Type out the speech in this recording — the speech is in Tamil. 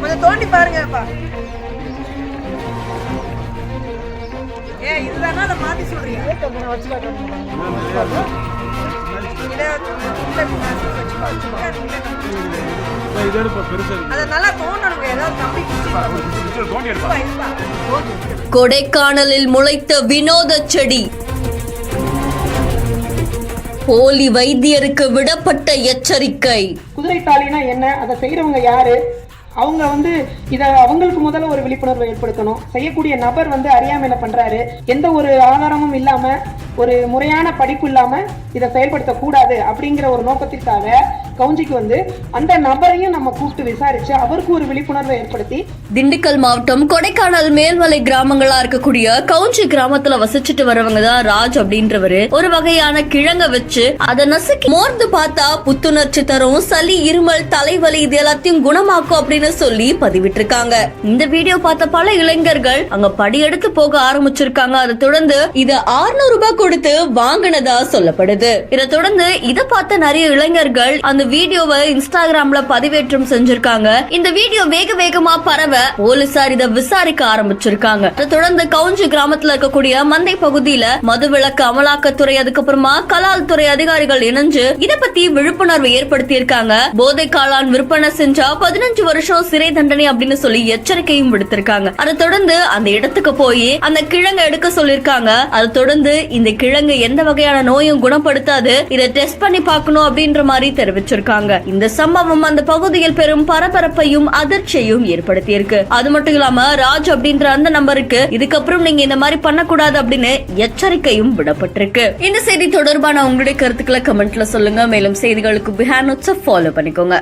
கொஞ்சம் தோண்டி பாருங்கப்பா. இதுதானா அதை மாத்தி சொல்றீங்க? கொடைக்கானலில் முளைத்த வினோத செடி, போலி வைத்தியருக்கு விடப்பட்ட எச்சரிக்கை. குதிரை தாலினா என்ன, அதை செய்யறவங்க யாரு, அவங்க இத அவங்களுக்கு முதல்ல ஒரு விழிப்புணர்வை ஏற்படுத்தணும். செய்யக்கூடிய நபர் அறியாமையில பண்றாரு, எந்த ஒரு ஆதாரமும் இல்லாம ஒரு முறையான படிப்பு இல்லாம இதை செயல்படுத்த கூடாது அப்படிங்கிற ஒரு நோக்கத்திற்காக கவுஞ்சிக்கு அந்த நபரையும் நம்ம கூப்பிட்டு விசாரிச்சு அவருக்கு ஒரு விழிப்புணர்வை ஏற்படுத்தி. திண்டுக்கல் மாவட்டம் கொடைக்கானல் மேல்மலை கிராமங்களா இருக்கக்கூடிய கவுஞ்சி கிராமத்துல வசிச்சுட்டு வரவங்க தான் ராஜ் அப்படின்றவரு. ஒரு வகையான கிழங்க வச்சு அதை நசுக்கி மோர்ந்து பார்த்தா புத்துணர்ச்சி தரும், சளி, இருமல், தலைவலி இது எல்லாத்தையும் குணமாக்கும் அப்படின்னு சொல்லி பதிவிட்டு இருக்காங்க. இந்த வீடியோ பார்த்த பல இளைஞர்கள் அங்க படியெடுத்து போக ஆரம்பிச்சிருக்காங்க. அதை தொடர்ந்து இத 600 ரூபாய் கொடுத்து வாங்கினதா சொல்லப்படுது. இதை தொடர்ந்து இதை பார்த்த நிறைய இளைஞர்கள் அந்த வீடியோவை இன்ஸ்டாகிராம்ல பதிவேற்றம் செஞ்சிருக்காங்க. இந்த வீடியோ வேக வேகமா பரவ போலீசார் இதை விசாரிக்க ஆரம்பிச்சிருக்காங்க. அதை தொடர்ந்து கவுஞ்சி கிராமத்துல இருக்கக்கூடிய மந்தை பகுதியில மதுவிலக்கு அமலாக்கத்துறை, அதுக்கப்புறமா கலால் துறை அதிகாரிகள் இணைஞ்சு இதை பத்தி விழிப்புணர்வு ஏற்படுத்தி இருக்காங்க. போதை காளான் விற்பனை செஞ்சா 15 வருஷம் சிறை தண்டனை அப்படின்னு சொல்லி எச்சரிக்கையும் விடுத்திருக்காங்க. அதை தொடர்ந்து அந்த இடத்துக்கு போய் அந்த கிழங்கை எடுக்க சொல்லிருக்காங்க. அதை தொடர்ந்து இந்த கிழங்கு எந்த வகையான நோயும் குணப்படுத்தாது, இதை டெஸ்ட் பண்ணி பார்க்கணும் அப்படின்ற மாதிரி தெரிவிச்சிருக்காங்க. இந்த சம்பவம் அந்த பகுதியில் பெரும் பரபரப்பையும் அதிர்ச்சியையும் ஏற்படுத்தியிருக்கு. அது மட்டும் இல்லாம ராஜ் அப்படின்ற அந்த நம்பருக்கு இதுக்கப்புறம் நீங்க இந்த மாதிரி பண்ணக்கூடாது அப்படின்னு எச்சரிக்கையும் விடப்பட்டிருக்கு. இந்த செய்தி தொடர்பான உங்களுடைய கருத்துக்களை கமெண்ட்ல சொல்லுங்க. மேலும் செய்திகளுக்கு பிஹாண்ட் நோட்ஸை ஃபாலோ பண்ணிக்கோங்க.